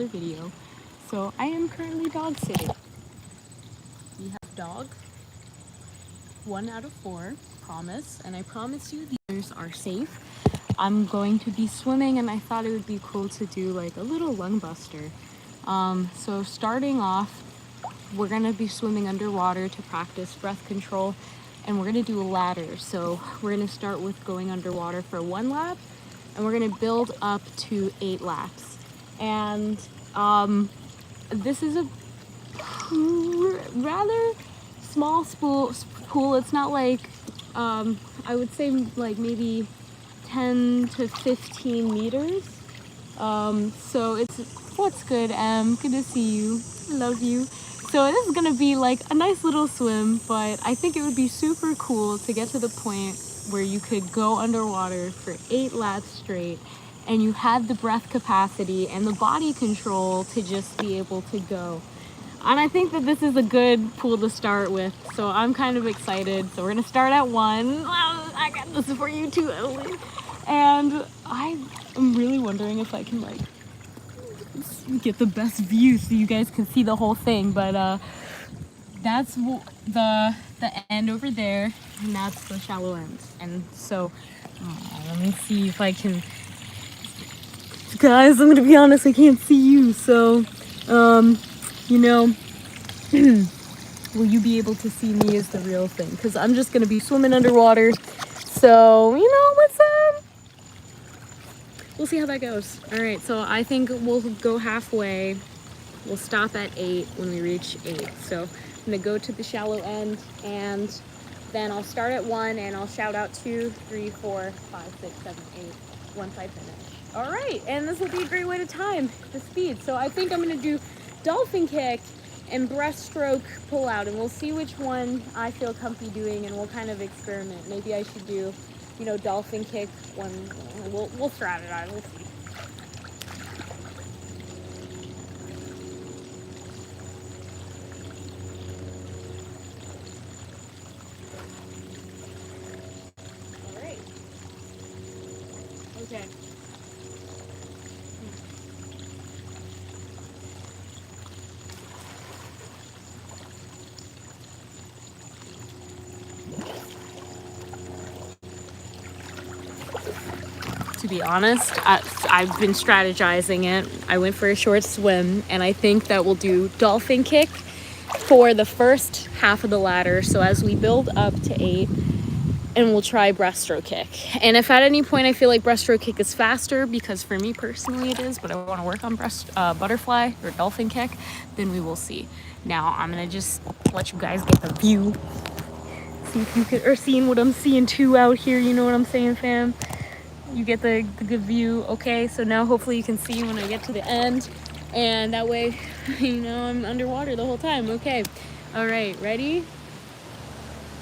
another video. So I am currently dog sitting. We have dog 1 out of 4, promise, and I promise you the others are safe. I'm going to be swimming, and I thought it would be cool to do like a little lung buster. So starting off, we're gonna be swimming underwater to practice breath control, and we're gonna do a ladder. So we're gonna start with going underwater for 1 lap, and we're gonna build up to 8 laps. And this is a rather small pool. It's not like, I would say like maybe 10 to 15 meters. So it's, what's good, Em? Good to see you. Love you. So this is gonna be like a nice little swim, but I think it would be super cool to get to the point where you could go underwater for 8 laps straight, and you had the breath capacity and the body control to just be able to go. And I think that this is a good pool to start with, so I'm kind of excited. So we're gonna start at 1. I got this for you too, Emily. And I am really wondering if I can like get the best view so you guys can see the whole thing. But that's the end over there, and that's the shallow end. And so let me see if I can. Guys, I'm gonna be honest, I can't see you. So you know, will you be able to see me is the real thing, because I'm just gonna be swimming underwater. So we'll see how that goes. All right, so I think we'll go halfway. We'll stop at 8 when we reach 8. So I'm gonna go to the shallow end, and then I'll start at 1, and I'll shout out 2, 3, 4, 5, 6, 7, 8 once I finish. All right, and this will be a great way to time the speed. So I think I'm gonna do dolphin kick and breaststroke pull out, and we'll see which one I feel comfy doing, and we'll kind of experiment. Maybe I should do, dolphin kick one. We'll strat it out. We'll see. All right. Okay. To be honest, I've been strategizing it. I went for a short swim, and I think that we'll do dolphin kick for the first half of the ladder. So as we build up to 8, and we'll try breaststroke kick. And if at any point I feel like breaststroke kick is faster, because for me personally it is, but I want to work on butterfly or dolphin kick, then we will see. Now I'm gonna just let you guys get the view. See if you are seeing what I'm seeing too out here. You know what I'm saying, fam? You get the good view. Okay, so now hopefully you can see when I get to the end, and that way I'm underwater the whole time. Okay, all right, ready?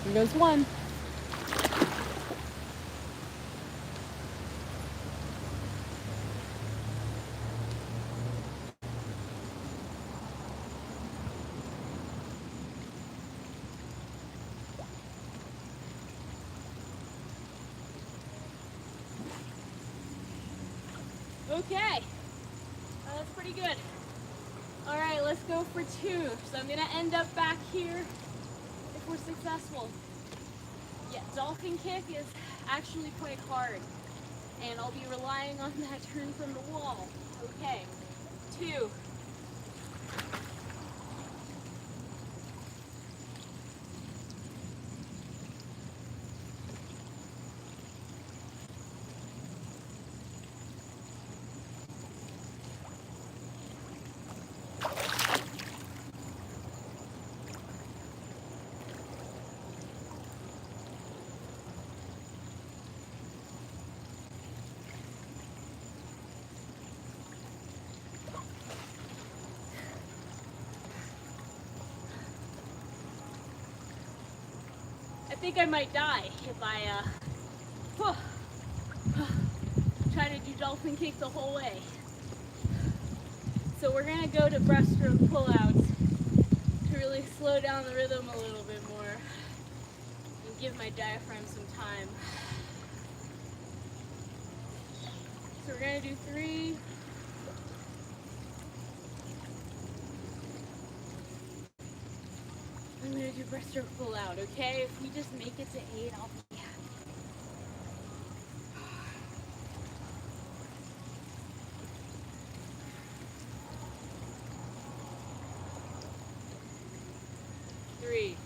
Here goes 1. Okay, that's pretty good. All right, let's go for 2. So I'm gonna end up back here if we're successful. Yeah, dolphin kick is actually quite hard, and I'll be relying on that turn from the wall. Okay, 2. I think I might die if I try to do dolphin kick the whole way. So we're gonna go to breaststroke pullouts to really slow down the rhythm a little bit more and give my diaphragm some time. So we're gonna do 3, I'm gonna do breaststroke pull out, okay? If we just make it to 8, I'll be happy. Three.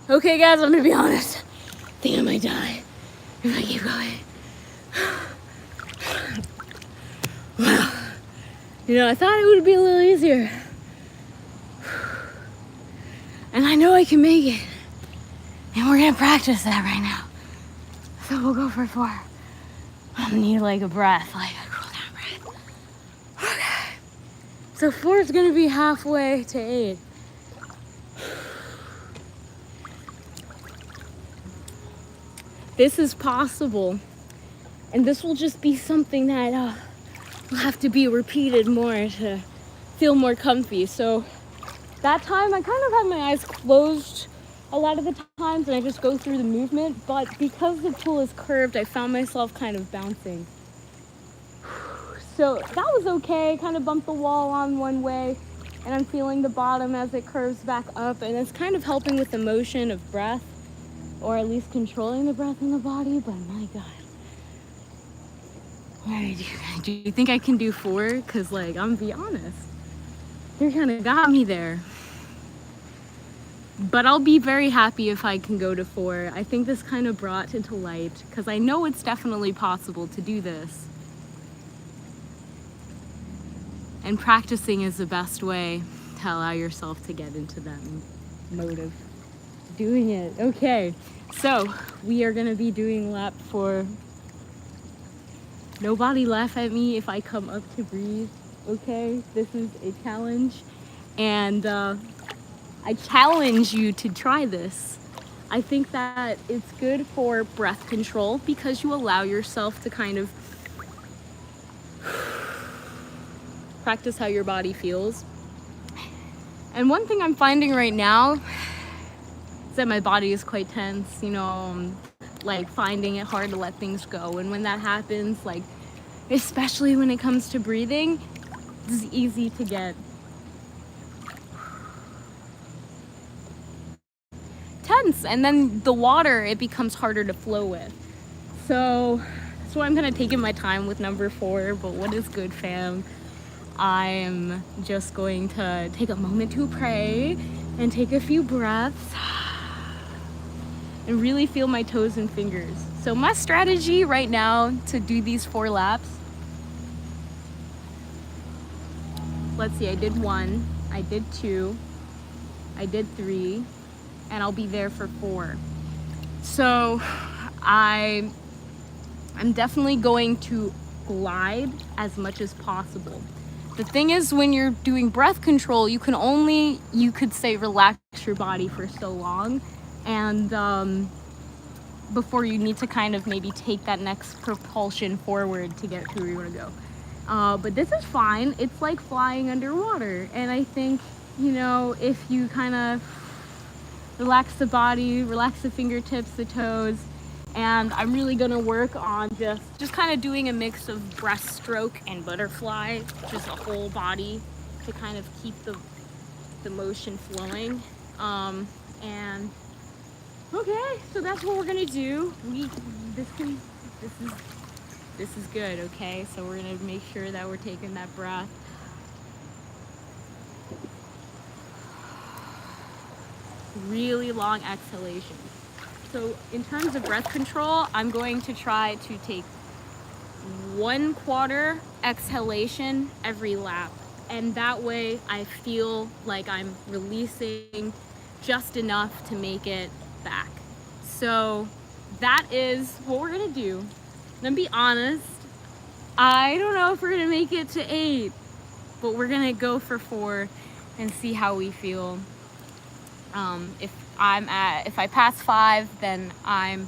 Okay guys, I'm gonna be honest. I think I might die if I keep going. Wow. You know, I thought it would be a little easier. And I know I can make it. And we're gonna practice that right now. So we'll go for 4. I need like a breath, like a cool down breath. Okay. So 4 is gonna be halfway to 8. This is possible. And this will just be something that will have to be repeated more to feel more comfy. So that time I kind of have my eyes closed a lot of the times and I just go through the movement, but because the pool is curved, I found myself kind of bouncing. So that was okay, kind of bumped the wall on one way and I'm feeling the bottom as it curves back up, and it's kind of helping with the motion of breath, or at least controlling the breath in the body. But my God. All right, do you think I can do 4? Because like, I'm gonna be honest, you kind of got me there. But I'll be very happy if I can go to 4. I think this kind of brought into light, because I know it's definitely possible to do this. And practicing is the best way to allow yourself to get into that mode of doing it. Okay, so we are gonna be doing lap 4. Nobody laugh at me if I come up to breathe, okay? This is a challenge, and I challenge you to try this. I think that it's good for breath control because you allow yourself to kind of practice how your body feels. And one thing I'm finding right now is that my body is quite tense, you know, like finding it hard to let things go. And when that happens, like, especially when it comes to breathing, it's easy to get tense, and then the water, it becomes harder to flow with. So that's why I'm kind of taking my time with number 4. But what is good, fam? I'm just going to take a moment to pray and take a few breaths and really feel my toes and fingers. So my strategy right now to do these 4 laps, let's see, I did 1, I did 2, I did 3, and I'll be there for 4. So I'm definitely going to glide as much as possible. The thing is, when you're doing breath control, you could say relax your body for so long, and before you need to kind of maybe take that next propulsion forward to get to where you want to go. But this is fine. It's like flying underwater, and I think, you know, if you kind of relax the body, relax the fingertips, the toes, and I'm really gonna work on just kind of doing a mix of breaststroke and butterfly, just a whole body to kind of keep the motion flowing. And okay, so that's what we're gonna do. This is good, okay? So we're gonna make sure that we're taking that breath. Really long exhalation. So in terms of breath control, I'm going to try to take 1/4 exhalation every lap. And that way I feel like I'm releasing just enough to make it back. So that is what we're gonna do. I'm gonna be honest, I don't know if we're gonna make it to 8, but we're gonna go for 4 and see how we feel. If I pass 5, then I'm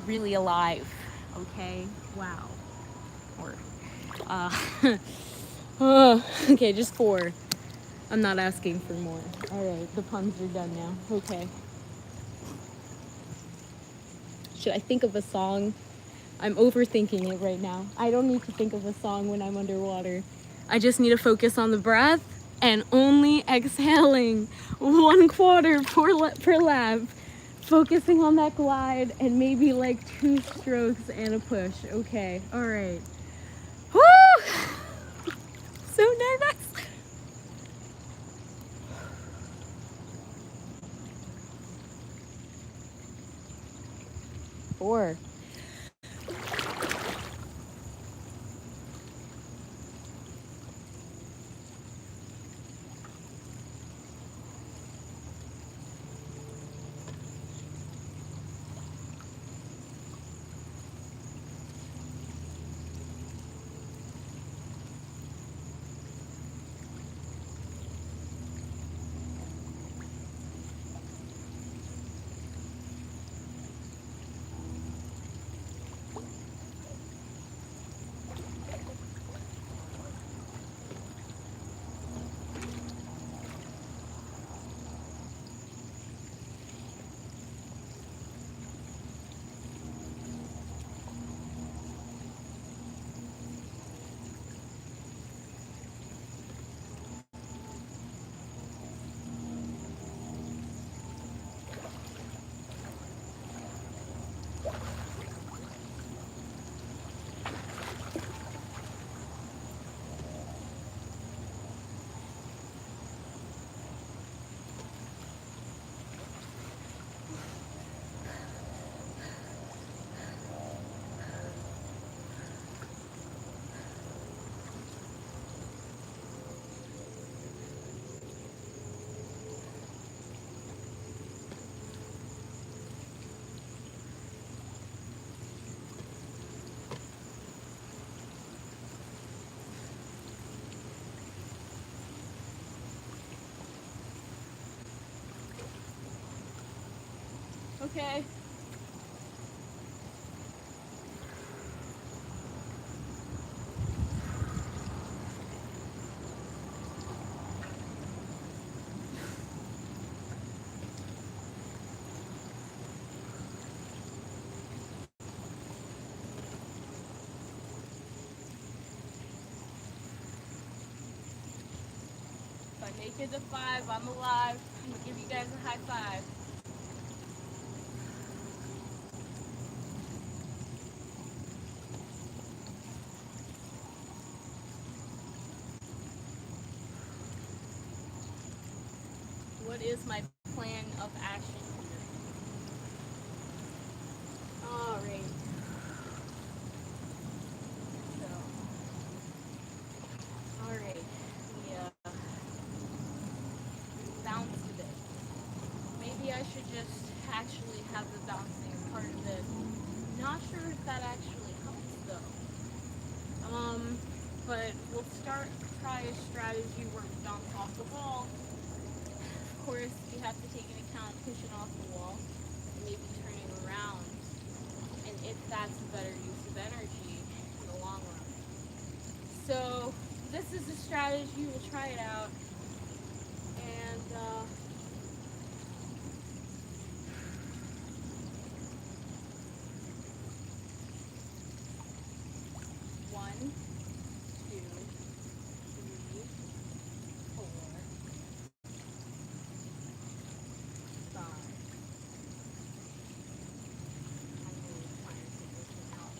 really alive. Okay, wow. Or okay, just 4. I'm not asking for more. All right, the puns are done now. Okay. Should I think of a song? I'm overthinking it right now. I don't need to think of a song when I'm underwater. I just need to focus on the breath and only exhaling 1/4 per lap. Focusing on that glide and maybe like 2 strokes and a push. Okay, all right. Woo! So nervous. 4. Okay. If I make it to 5, I'm alive. I'm gonna give you guys a high 5. What is my plan of action here? Alright. So, alright. We bounced a bit. Maybe I should just actually have the bouncing part of it. Not sure if that actually helps though. But we'll try a strategy where we bounce off the wall. Of course, you have to take into account pushing off the wall and maybe turning around. And if that's a better use of energy in the long run. So this is a strategy. We'll try it out. And 1, 2, 3, 4, 5. I'm really trying to figure this one out.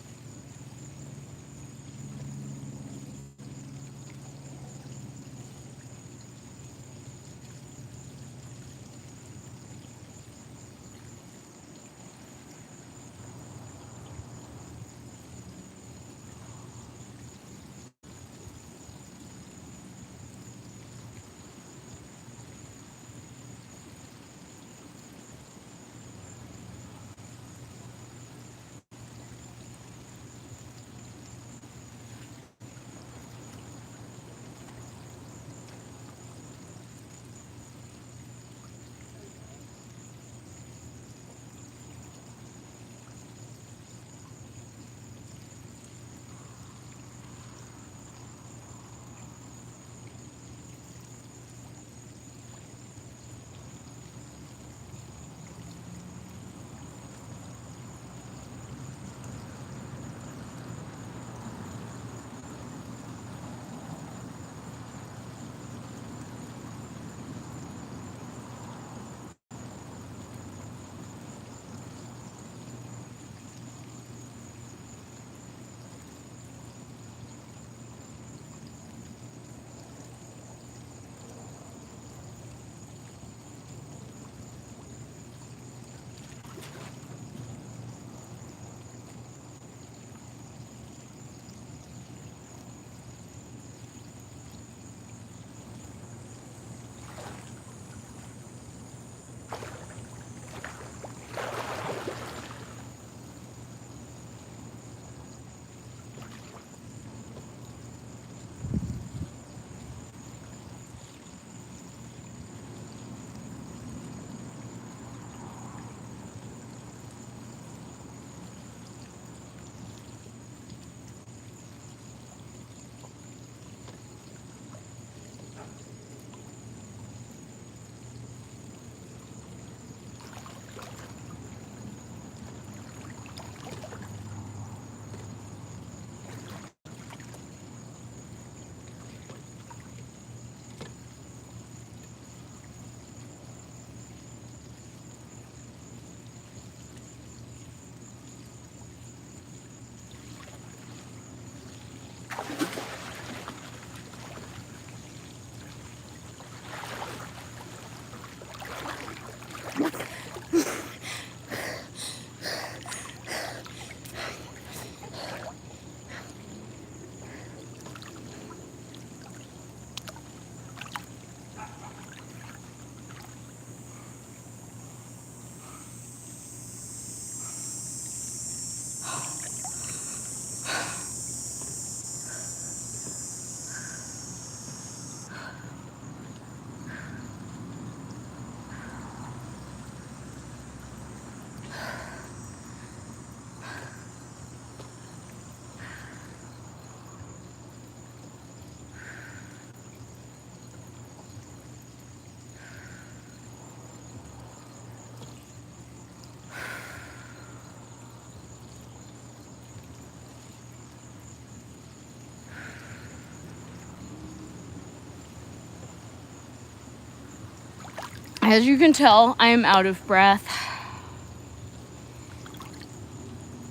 As you can tell, I am out of breath.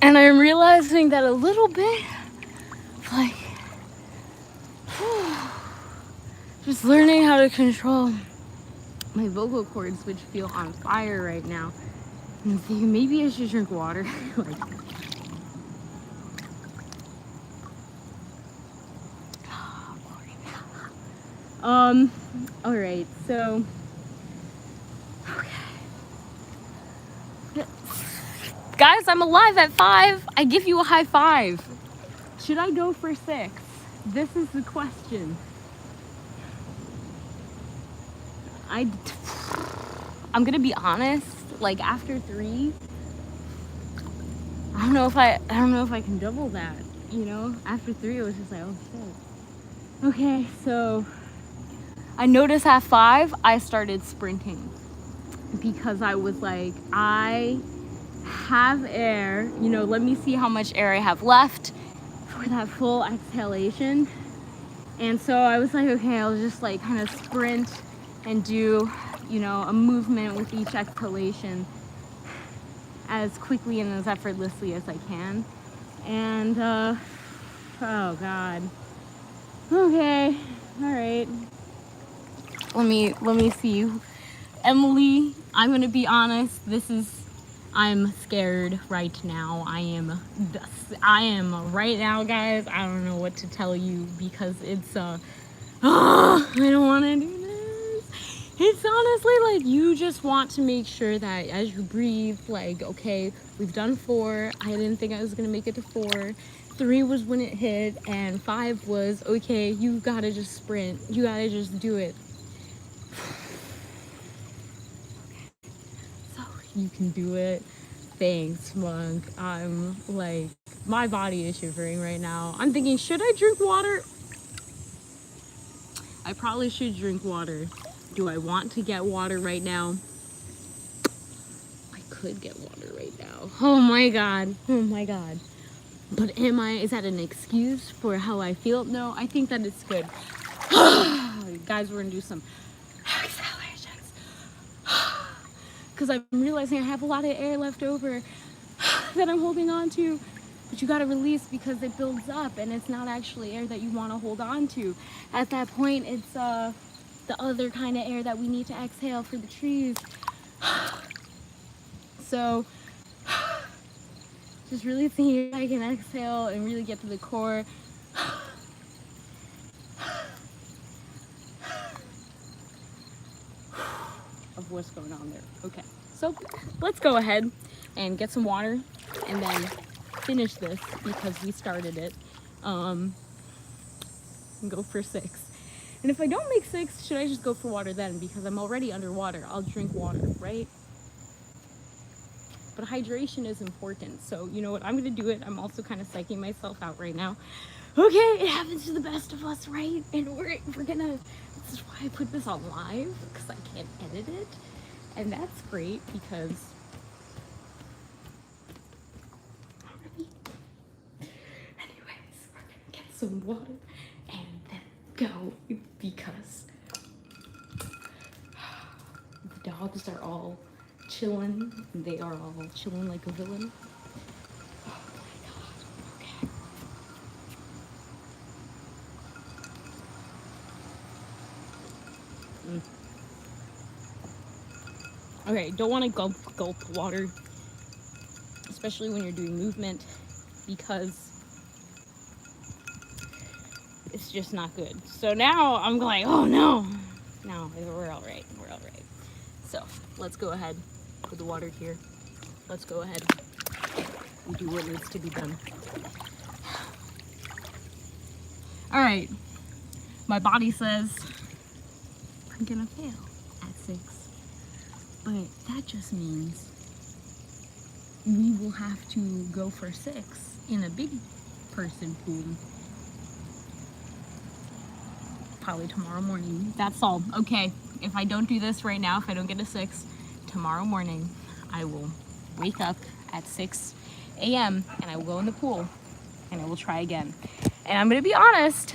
And I'm realizing that a little bit, like, just learning how to control my vocal cords, which feel on fire right now. And thinking maybe I should drink water. Like, all right, so, okay. Guys, I'm alive at 5. I give you a high five. Should I go for 6? This is the question. I'm gonna be honest, like after 3, I don't know if I can double that, you know? After 3 it was just like, oh shit. Okay, so I noticed at 5 I started sprinting because I was like, I have air, you know, let me see how much air I have left for that full exhalation. And so I was like, okay, I'll just like kind of sprint and do, you know, a movement with each exhalation as quickly and as effortlessly as I can. And oh god. Okay, all right. Let me see. Emily, I'm gonna be honest, I'm scared right now. I am right now, guys. I don't know what to tell you because it's I don't want to do this. It's honestly like you just want to make sure that as you breathe, like, okay, we've done 4. I didn't think I was gonna make it to 4. 3 was when it hit, and 5 was, okay, you gotta just sprint. You gotta just do it. So you can do it. Thanks, Monk. I'm like, my body is shivering right now. I'm thinking, should I drink water? I probably should drink water. Do I want to get water right now? I could get water right now. Oh my god. Oh my god. But is that an excuse for how I feel? No, I think that it's good. Guys, we're gonna do some exhalations. Because I'm realizing I have a lot of air left over that I'm holding on to. But you gotta release because it builds up and it's not actually air that you wanna hold on to. At that point, it's the other kind of air that we need to exhale for the trees. So, just really seeing if I can exhale and really get to the core. Of what's going on there. Okay, so let's go ahead and get some water and then finish this because we started it. And go for 6. And if I don't make 6, should I just go for water then? Because I'm already underwater. I'll drink water, right? But hydration is important. So you know what? I'm gonna do it. I'm also kind of psyching myself out right now. Okay, it happens to the best of us, right? And we're gonna, this is why I put this on live, because I can't edit it. And that's great because anyways, we're gonna get some water and then go because the dogs are all chilling. They are all chilling like a villain. Oh my god. Okay. Okay, don't want to gulp water, especially when you're doing movement, because it's just not good. So now I'm like, oh no, we're all right. So let's go ahead with the water here. Let's go ahead and do what needs to be done. All right, my body says I'm gonna fail at 6. But that just means we will have to go for 6 in a big person pool. Probably tomorrow morning. That's all. Okay, if I don't do this right now, if I don't get a 6, tomorrow morning I will wake up at 6 a.m. and I will go in the pool and I will try again. And I'm gonna be honest,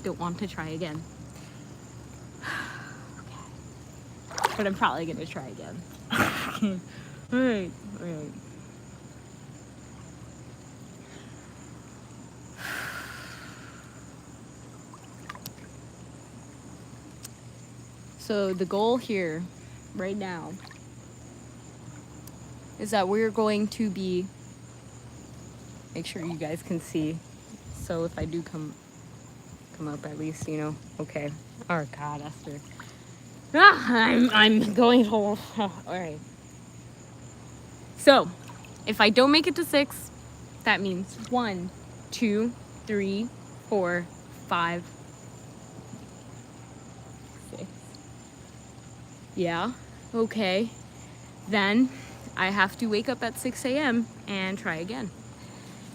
don't want to try again. but I'm probably gonna try again. All right. So the goal here, right now, is that we're going to be, make sure you guys can see. So if I do come up, at least, you know, okay. Oh God, Esther. I'm going to, all right. So if I don't make it to 6, that means 1, 2, 3, 4, 5, 6. Yeah, okay. Then I have to wake up at 6 a.m. and try again.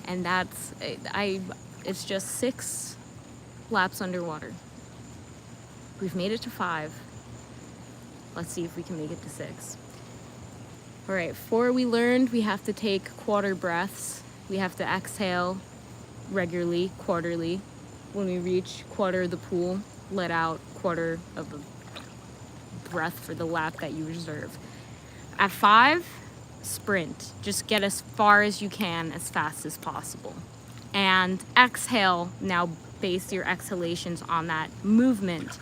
And that's, it's just 6 laps underwater. We've made it to 5. Let's see if we can make it to 6. All right, 4 we learned we have to take quarter breaths. We have to exhale regularly, quarterly. When we reach quarter of the pool, let out quarter of the breath for the lap that you reserve. At 5, sprint. Just get as far as you can, as fast as possible. And exhale, now base your exhalations on that movement.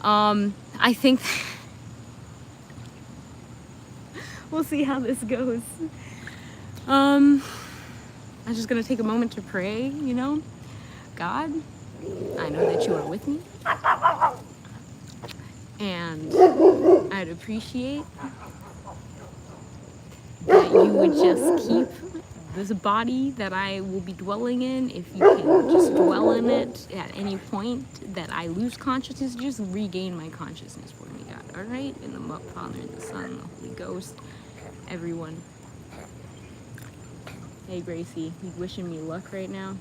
I think we'll see how this goes. I'm just gonna take a moment to pray, you know. God, I know that you are with me. And I'd appreciate that you would just keep this body that I will be dwelling in. If you can just dwell in it at any point that I lose consciousness, just regain my consciousness for me, God. All right? In the Father, and the Son, and the Holy Ghost, everyone. Hey, Gracie, you wishing me luck right now?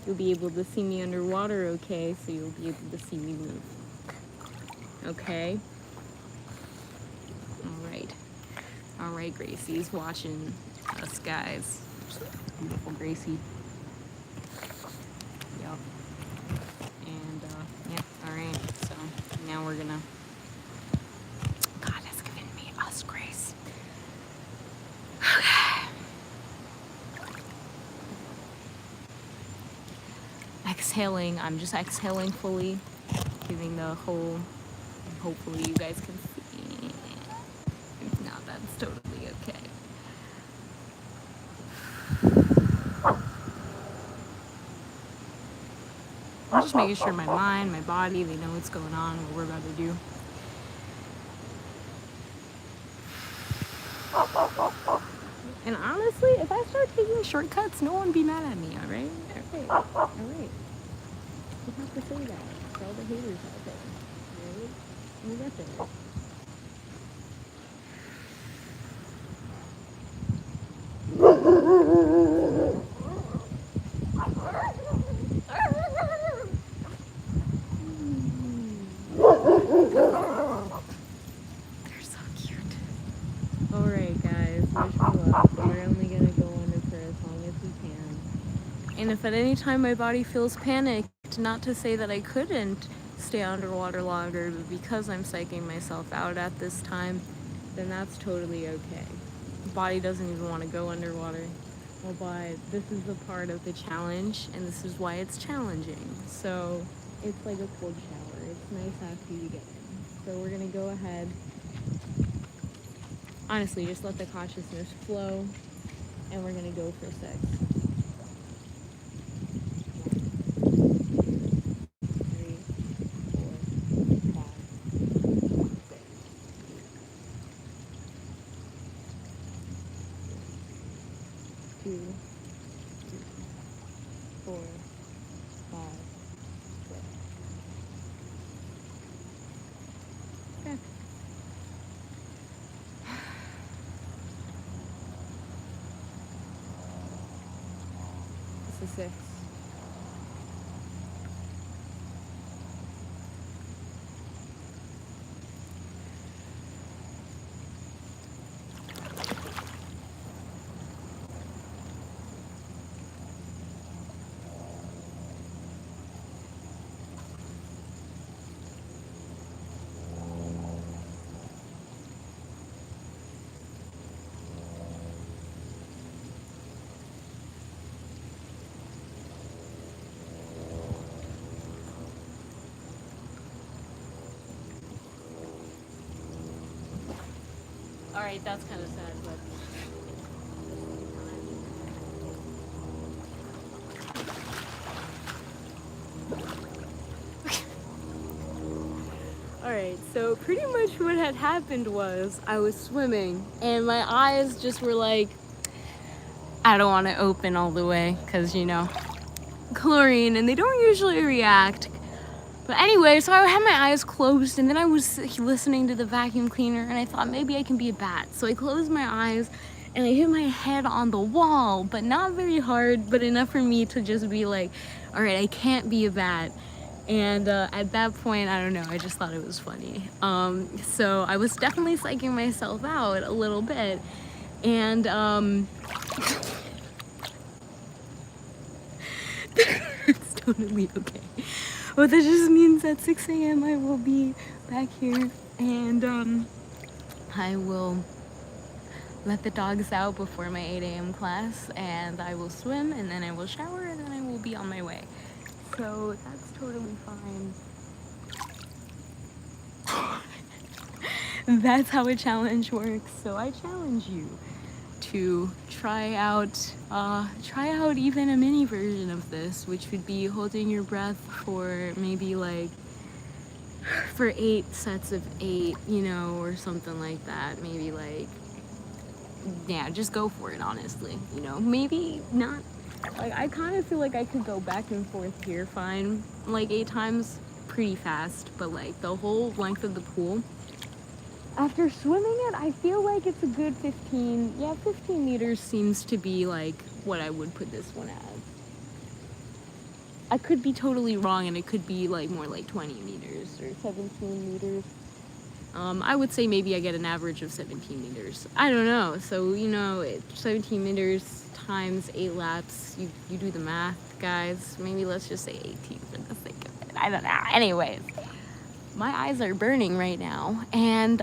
You'll be able to see me underwater, okay? So you'll be able to see me move. Okay? All right, Gracie's watching us, guys. Beautiful Gracie. Yep. And, yeah, all right. So now we're gonna, God has given me us grace. Okay. Exhaling, I'm just exhaling fully, giving the whole, hopefully you guys can see. If not, that's totally okay. I'm just making sure my mind, my body, they know what's going on, what we're about to do. And honestly, if I start taking shortcuts, no one be mad at me, all right? All right. You have to say that for all the haters out there, right? We'll get there. They're so cute. All right, guys, wish me luck. We're only gonna go under for as long as we can. And if at any time my body feels panicked, not to say that I couldn't stay underwater longer, but because I'm psyching myself out at this time, then that's totally okay. The body doesn't even want to go underwater. Well, but this is a part of the challenge, and this is why it's challenging. So it's like a cold shower. It's nice after you get in. So we're gonna go ahead. Honestly, just let the consciousness flow, and we're gonna go for 6. 3, 4, 5, 6. 2, 3, 4, 5, 6. Okay. This is 6. Alright, that's kind of sad, but... Alright, so pretty much what had happened was I was swimming and my eyes just were like, I don't want to open all the way because, you know, chlorine, and they don't usually react. But anyway, so I had my eyes closed and then I was listening to the vacuum cleaner and I thought maybe I can be a bat. So I closed my eyes and I hit my head on the wall, but not very hard, but enough for me to just be like, all right, I can't be a bat. And at that point, I don't know, I just thought it was funny. So I was definitely psyching myself out a little bit. And it's totally okay. But that just means at 6 a.m. I will be back here and I will let the dogs out before my 8 a.m. class, and I will swim, and then I will shower, and then I will be on my way. So that's totally fine. That's how a challenge works. So I challenge you to try out even a mini version of this, which would be holding your breath for maybe like for 8 sets of 8, you know, or something like that. Maybe like, yeah, just go for it, honestly, you know. Maybe not, like, I kind of feel like I could go back and forth here fine, like 8 times pretty fast, but like the whole length of the pool, after swimming it, I feel like it's a good 15 meters seems to be like what I would put this one as. I could be totally wrong, and it could be like more like 20 meters or 17 meters. I would say maybe I get an average of 17 meters. I don't know. So, you know, 17 meters times 8 laps, you do the math, guys. Maybe let's just say 18 for the sake of it. I don't know. Anyways, my eyes are burning right now, and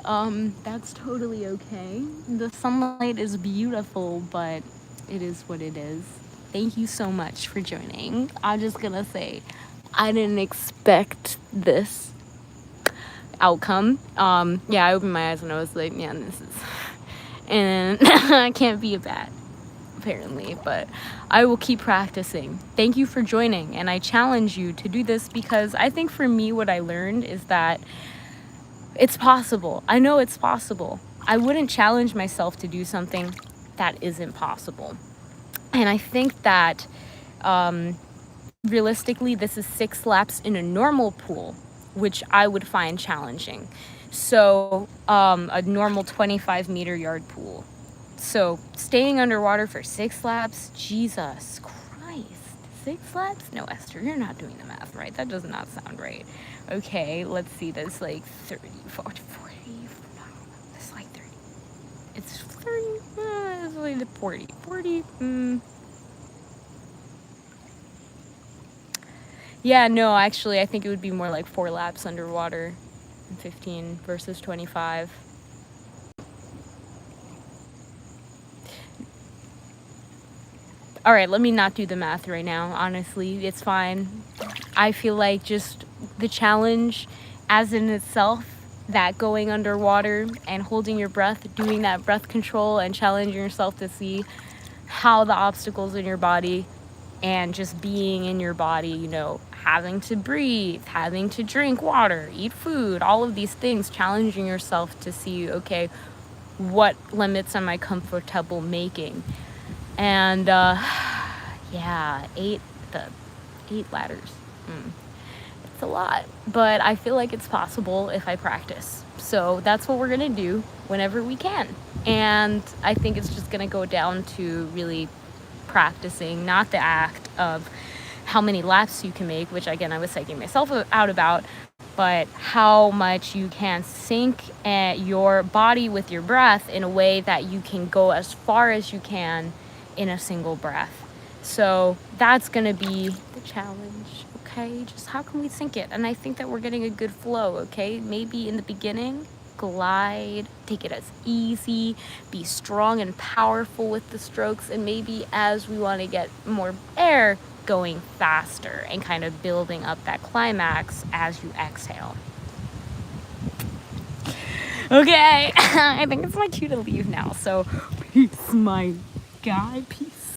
that's totally okay. The sunlight is beautiful, but it is what it is. Thank you so much for joining. I'm just gonna say, I didn't expect this outcome. Yeah, I opened my eyes and I was like, man, this is... And I can't be a bat, apparently, but I will keep practicing. Thank you for joining, and I challenge you to do this because I think for me what I learned is that it's possible. I know it's possible. I wouldn't challenge myself to do something that isn't possible. And I think that realistically, this is 6 laps in a normal pool, which I would find challenging. So a normal 25-meter yard pool. So staying underwater for 6 laps, Jesus Christ, 6 laps? No, Esther, you're not doing the math right. That does not sound right. Okay, let's see, that's like 30, 40, no, that's like 30. It's 30, it's like 40, Yeah, no, actually, I think it would be more like 4 laps underwater, 15 versus 25. All right, let me not do the math right now. Honestly, it's fine. I feel like just the challenge as in itself, that going underwater and holding your breath, doing that breath control and challenging yourself to see how the obstacles in your body and just being in your body, you know, having to breathe, having to drink water, eat food, all of these things, challenging yourself to see, okay, what limits am I comfortable making? And yeah, 8 ladders. It's a lot, but I feel like it's possible if I practice. So that's what we're gonna do whenever we can. And I think it's just gonna go down to really practicing, not the act of how many laps you can make, which again I was psyching myself out about, but how much you can sync your body with your breath in a way that you can go as far as you can in a single breath. So that's gonna be the challenge, okay? Just how can we sync it? And I think that we're getting a good flow, okay? Maybe in the beginning, glide, take it as easy, be strong and powerful with the strokes, and maybe as we want to get more air, going faster and kind of building up that climax as you exhale. Okay, I think it's my cue to leave now. So peace, my guy. Peace.